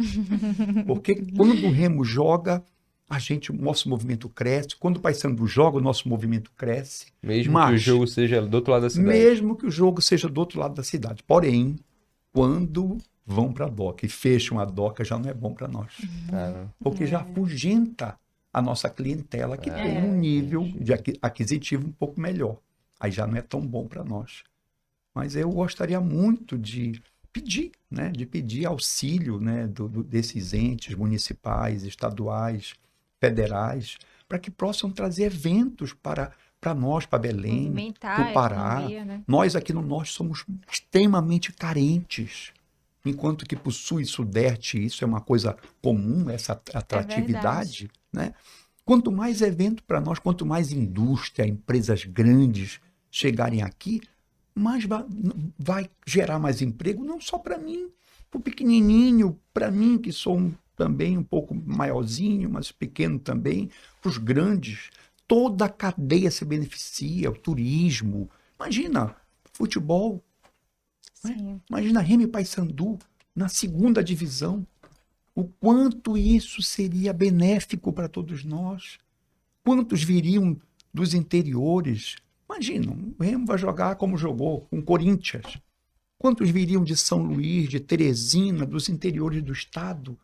Porque quando o Remo joga, o nosso movimento cresce. Quando o Paysandu joga, o nosso movimento cresce. Mesmo que o Mas, jogo seja do outro lado da cidade. mesmo que o jogo seja do outro lado da cidade. Porém, quando vão para a Doca e fecham a Doca, já não é bom para nós. Ah, Porque já afugenta a nossa clientela, que tem um nível de aquisitivo um pouco melhor. Aí já não é tão bom para nós. Mas eu gostaria muito de pedir, né, de pedir auxílio, né, desses entes municipais, estaduais, federais, para que possam trazer eventos para nós, para Belém, Movimentar para o a Pará. economia, né? Nós aqui no Norte somos extremamente carentes, enquanto que para o Sul e Sudeste isso é uma coisa comum, essa atratividade, né? Quanto mais evento para nós, quanto mais indústria, empresas grandes chegarem aqui, mais vai gerar mais emprego, não só para mim, o pequenininho, para mim, que sou também um pouco maiorzinho, mas pequeno também, para os grandes, toda a cadeia se beneficia, o turismo. Imagina, futebol, né? Sim. Imagina Remy e Paysandu na segunda divisão. O quanto isso seria benéfico para todos nós. Quantos viriam dos interiores? Imagina, o Remo vai jogar como jogou, com o Corinthians. Quantos viriam de São Luís, de Teresina, dos interiores do estado,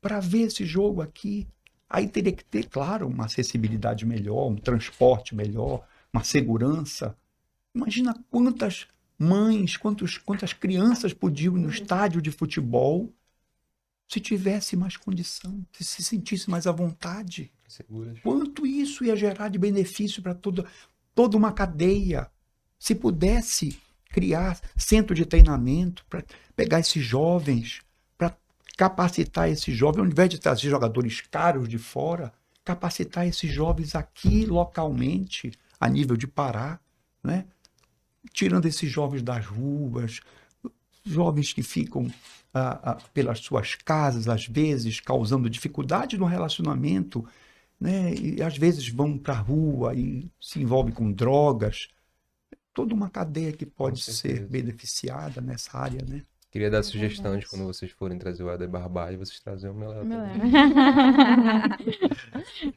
para ver esse jogo aqui? Aí teria que ter, claro, uma acessibilidade melhor, um transporte melhor, uma segurança. Imagina quantas mães, quantas crianças podiam ir no estádio de futebol se tivesse mais condição, se sentisse mais à vontade. Seguras. Quanto isso ia gerar de benefício para toda uma cadeia. Se pudesse criar centro de treinamento para pegar esses jovens, para capacitar esses jovens, ao invés de trazer jogadores caros de fora, capacitar esses jovens aqui localmente, a nível de Pará, né? Tirando esses jovens das ruas, jovens que ficam pelas suas casas, às vezes, causando dificuldade no relacionamento, né? E às vezes vão para a rua e se envolvem com drogas. Toda uma cadeia que pode Com ser certeza. beneficiada nessa área, né? Queria dar É sugestão de verdade. quando vocês forem trazer o Éder Barbalho, vocês trazem o Meléu Meu também.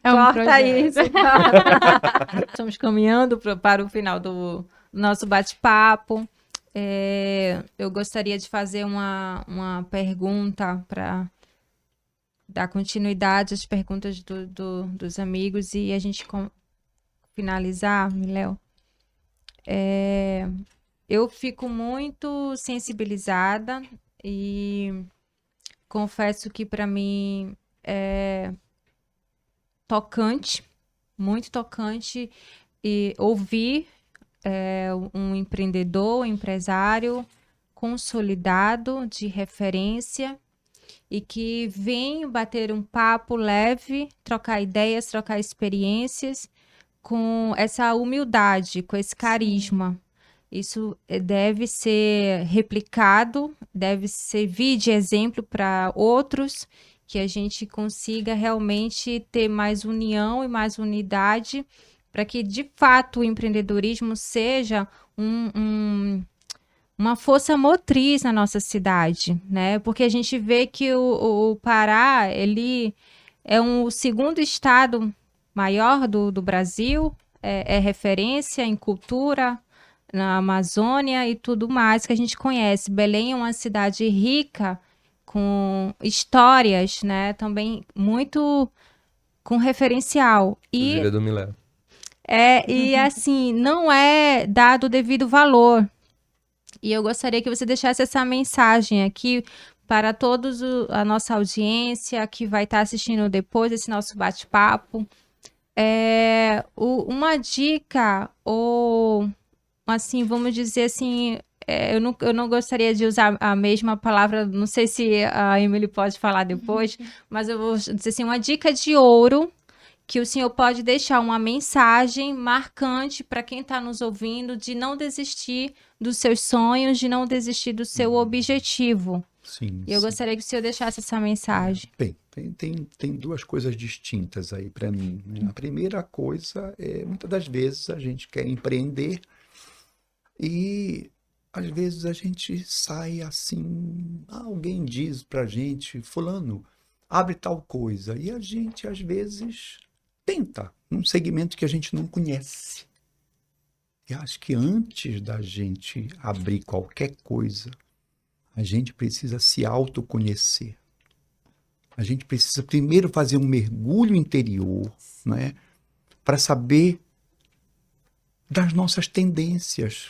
É um Corta projeto. isso, corta. Estamos caminhando para o final do nosso bate-papo. Eu gostaria de fazer uma pergunta para dar continuidade às perguntas dos amigos e a gente finalizar, Miléo. Eu fico muito sensibilizada e confesso que para mim é tocante, muito tocante, e ouvir um empreendedor, um empresário consolidado de referência e que vem bater um papo leve, trocar ideias, trocar experiências com essa humildade, com esse carisma. Isso deve ser replicado, deve servir de exemplo para outros, que a gente consiga realmente ter mais união e mais unidade, para que, de fato, o empreendedorismo seja uma força motriz na nossa cidade, né? Porque a gente vê que o Pará, ele é o segundo estado maior do Brasil, é referência em cultura, na Amazônia e tudo mais que a gente conhece. Belém é uma cidade rica, com histórias, né? Também muito com referencial. Inclusive é do Miléu. E assim, não é dado o devido valor. E eu gostaria que você deixasse essa mensagem aqui para todos a nossa audiência que vai estar assistindo depois desse nosso bate-papo. Uma dica ou assim, vamos dizer assim, eu não gostaria de usar a mesma palavra, não sei se a Emily pode falar depois, mas eu vou dizer assim, uma dica de ouro que o senhor pode deixar uma mensagem marcante para quem está nos ouvindo de não desistir dos seus sonhos, de não desistir do seu objetivo. Sim, E eu sim. gostaria que o senhor deixasse essa mensagem. Bem, tem duas coisas distintas aí para mim, né? A primeira coisa é, muitas das vezes a gente quer empreender e às vezes a gente sai assim, alguém diz pra gente, fulano, abre tal coisa, e a gente às vezes tenta num segmento que a gente não conhece. E acho que antes da gente abrir qualquer coisa, a gente precisa se autoconhecer. A gente precisa primeiro fazer um mergulho interior, né, para saber das nossas tendências,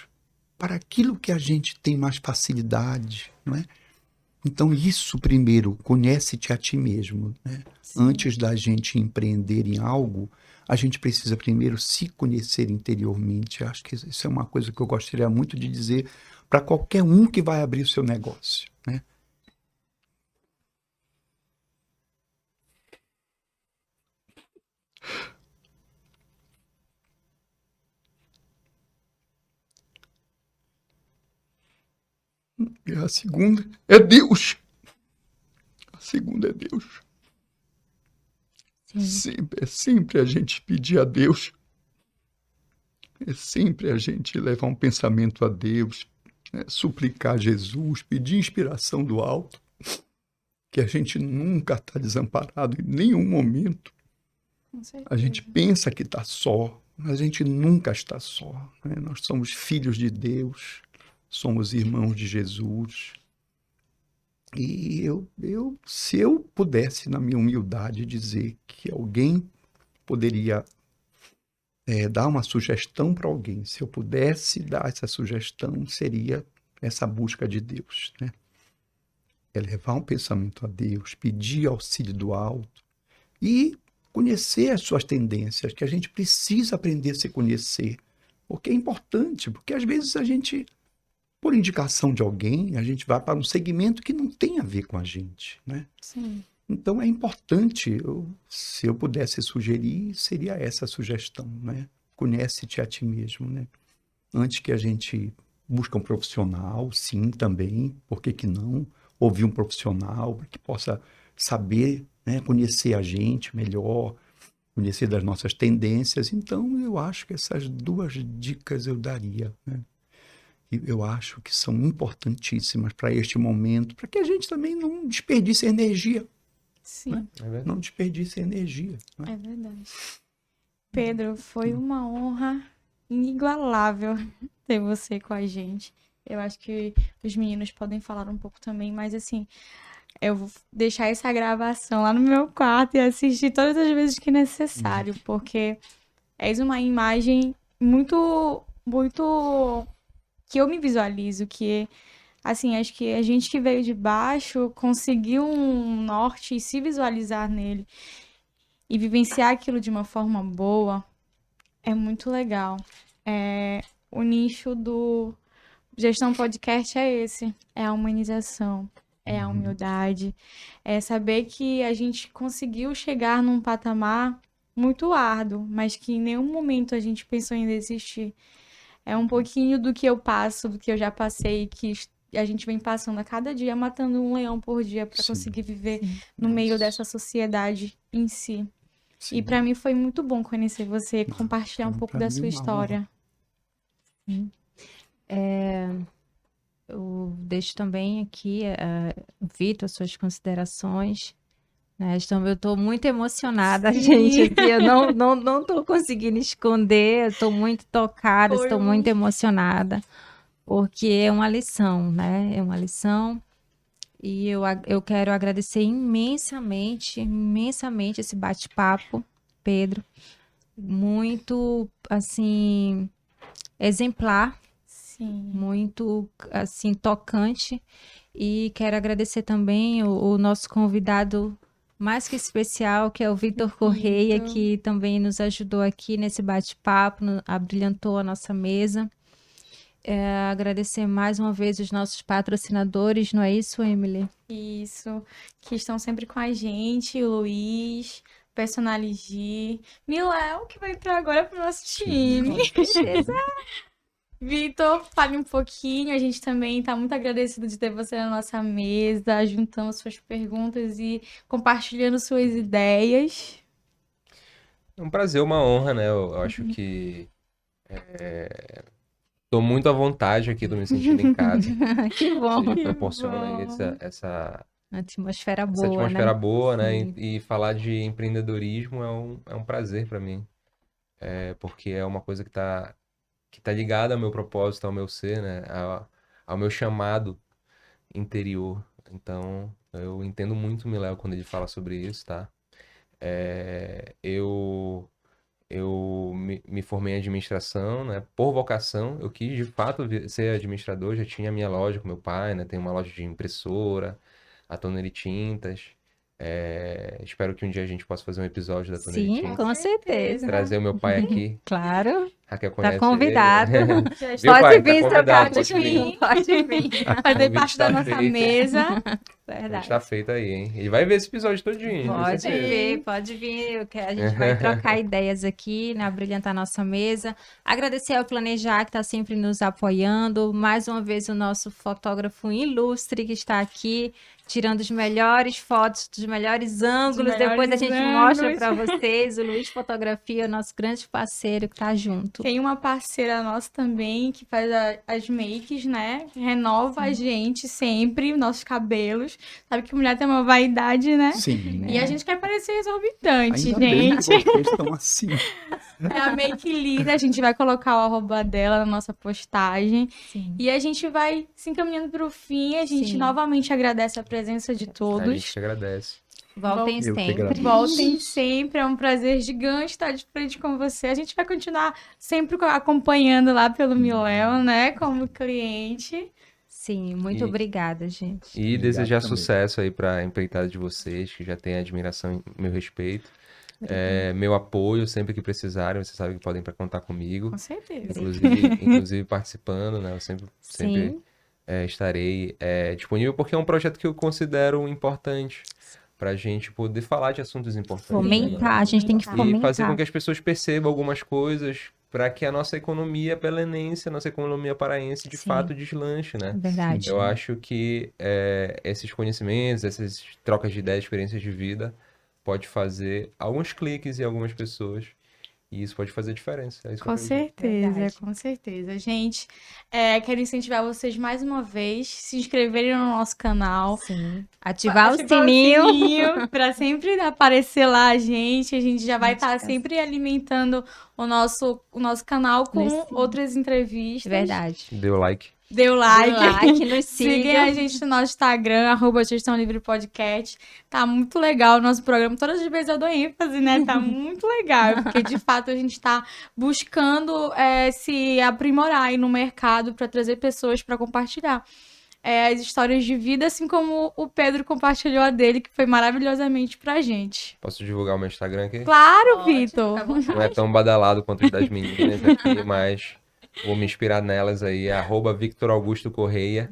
para aquilo que a gente tem mais facilidade, não é? Então, isso primeiro, conhece-te a ti mesmo, né? Antes da gente empreender em algo, a gente precisa primeiro se conhecer interiormente. Acho que isso é uma coisa que eu gostaria muito de dizer para qualquer um que vai abrir o seu negócio, né? E a segunda é Deus. A segunda é Deus. Sim. É sempre a gente pedir a Deus. É sempre a gente levar um pensamento a Deus, né? Suplicar a Jesus, pedir inspiração do alto, que a gente nunca está desamparado em nenhum momento. Com certeza. A gente pensa que está só, mas a gente nunca está só, né? Nós somos filhos de Deus, somos irmãos de Jesus. E se eu pudesse, na minha humildade, dizer que alguém poderia dar uma sugestão para alguém, se eu pudesse dar essa sugestão, seria essa busca de Deus, né? É levar um pensamento a Deus, pedir auxílio do alto e conhecer as suas tendências, que a gente precisa aprender a se conhecer, porque é importante, porque às vezes a gente, por indicação de alguém, a gente vai para um segmento que não tem a ver com a gente, né? Sim. Então é importante, se eu pudesse sugerir, seria essa a sugestão, né? Conhece-te a ti mesmo, né? Antes que a gente busque um profissional, sim, também, por que não? Ouvir um profissional para que possa saber, né? Conhecer a gente melhor, conhecer das nossas tendências. Então eu acho que essas duas dicas eu daria, né? E eu acho que são importantíssimas para este momento, para que a gente também não desperdice energia. Sim, É verdade. Não desperdice energia, né? é verdade. Pedro, foi uma honra inigualável ter você com a gente. Eu acho que os meninos podem falar um pouco também, mas assim, eu vou deixar essa gravação lá no meu quarto e assistir todas as vezes que necessário, porque és uma imagem muito, muito que eu me visualizo, que assim, acho que a gente que veio de baixo conseguiu um norte e se visualizar nele e vivenciar aquilo de uma forma boa é muito legal. O nicho do Gestão Podcast é esse, é a humanização, é a humildade, é saber que a gente conseguiu chegar num patamar muito árduo, mas que em nenhum momento a gente pensou em desistir. É um pouquinho do que eu passo, do que eu já passei, que a gente vem passando a cada dia, matando um leão por dia para Sim. conseguir viver no meio dessa sociedade em si. Sim. E para mim foi muito bom conhecer você, compartilhar um pouco pra da mim sua uma história. Eu deixo também aqui, Vitor, suas considerações. Né? Então, eu estou muito emocionada, gente. Aqui, eu não estou conseguindo esconder. Eu estou muito tocada, Foi estou muito emocionada, porque é uma lição, né? É uma lição. E eu quero agradecer imensamente, imensamente esse bate-papo, Pedro. Muito, assim, exemplar, Sim. muito, assim, tocante. E quero agradecer também o nosso convidado mais que especial, que é o Vitor Correia, que também nos ajudou aqui nesse bate-papo, abrilhantou a nossa mesa. Agradecer mais uma vez os nossos patrocinadores, não é isso, Emily? Isso, que estão sempre com a gente, o Luiz, Personalizir, Miléo, que vai entrar agora pro nosso time. Com certeza. Vitor, fale um pouquinho, a gente também está muito agradecido de ter você na nossa mesa, juntando suas perguntas e compartilhando suas ideias. É um prazer, uma honra, né? Eu acho que tô muito à vontade aqui, tô me sentindo em casa. Que bom. Você Que proporciona aí bom. essa Atmosfera essa boa, atmosfera né? boa, né? Sim. E falar de empreendedorismo é um prazer para mim. Porque é uma coisa que tá ligada ao meu propósito, ao meu ser, né? Ao meu chamado interior. Então, eu entendo muito o Miléo quando ele fala sobre isso, tá? Eu me formei em administração, né? Por vocação, eu quis de fato ser administrador, já tinha a minha loja com meu pai, né? Tem uma loja de impressora, a Toneri Tintas. Espero que um dia a gente possa fazer um episódio da Toneri Sim, Tintas. com certeza. Trazer o meu pai aqui. Claro. Raquel Tá conhece convidado. Já Viu, Pode pai? Tá vir, seu convidado, Carlos, pode vir. pode vir. fazer convite parte da tá nossa feito. mesa. A gente Verdade. tá feito aí, hein? Ele vai ver esse episódio todinho, tenho Pode certeza. vir, pode vir, que a gente vai trocar ideias aqui, né, brilhantar a nossa mesa. Agradecer ao Planejar, que está sempre nos apoiando. Mais uma vez, o nosso fotógrafo ilustre, que está aqui, tirando as melhores fotos, dos melhores ângulos. Depois a melhores gente ângulos. mostra para vocês. O Luiz Fotografia, nosso grande parceiro, que tá junto. Tem uma parceira nossa também que faz as makes, né? Renova a gente sempre, nossos cabelos. Sabe que mulher tem uma vaidade, né? Sim. E a gente quer parecer exorbitante, Ainda bem que gente. vocês estão assim. É a Make Lida, a gente vai colocar o arroba dela na nossa postagem. Sim. E a gente vai se encaminhando para o fim. A gente Sim. novamente agradece a presença de A gente todos. que agradece. Voltem Eu que sempre. agradeço. Voltem sempre, é um prazer gigante estar de frente com você. A gente vai continuar sempre acompanhando lá pelo Miléo, né? Como cliente. Sim, muito E- obrigada, gente. E Obrigado desejar também. sucesso aí pra empreitada de vocês, que já tem admiração e meu respeito. Meu apoio sempre que precisarem, vocês sabem que podem contar comigo. Com certeza. Inclusive participando, né? Eu sempre Sim, estarei disponível, porque é um projeto que eu considero importante pra gente poder falar de assuntos importantes. né? fomentar, a gente tem que E E fazer com fomentar. que as pessoas percebam algumas coisas para que a nossa economia belenense, a nossa economia paraense, de Sim. fato deslanche, né? Verdade. Eu acho que esses conhecimentos, essas trocas de ideias, experiências de vida, pode fazer alguns cliques em algumas pessoas e isso pode fazer diferença. É isso que eu Com acredito. certeza, Verdade. com certeza. Gente, quero incentivar vocês mais uma vez, se inscreverem no nosso canal. Sim. Ativar o Ativar sininho. para sempre aparecer lá a gente. A gente já vai estar Notificação. sempre alimentando o nosso canal com Sim. outras entrevistas. Verdade. Deu like. Deu Dê like. like, nos Sigam siga. a gente no nosso Instagram, @Gestão Livre Podcast. Tá muito legal o nosso programa. Todas as vezes eu dou ênfase, né? Tá muito legal, porque de fato a gente tá buscando se aprimorar aí no mercado para trazer pessoas para compartilhar as histórias de vida, assim como o Pedro compartilhou a dele, que foi maravilhosamente pra gente. Posso divulgar o meu Instagram aqui? Claro, Pode, Vitor! fica à vontade. Não é tão badalado quanto os das meninas aqui, mas vou me inspirar nelas aí. @Victor Augusto Correia.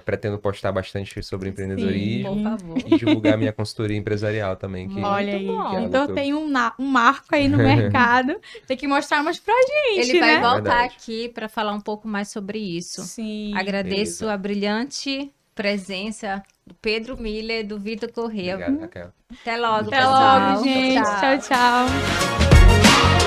Pretendo postar bastante sobre empreendedorismo Por favor. e divulgar minha consultoria empresarial também. Que Muito Olha aí. bom. que é Então algo que eu- tem um marco aí no mercado. Tem que mostrar mais pra gente, Ele vai né? voltar Verdade. aqui para falar um pouco mais sobre isso. Sim. Agradeço Beleza. a brilhante presença do Pedro Miller, do Vitor Corrêa. Obrigado, Raquel. Até logo, Até pessoal. logo, gente. Tchau. Tchau, tchau.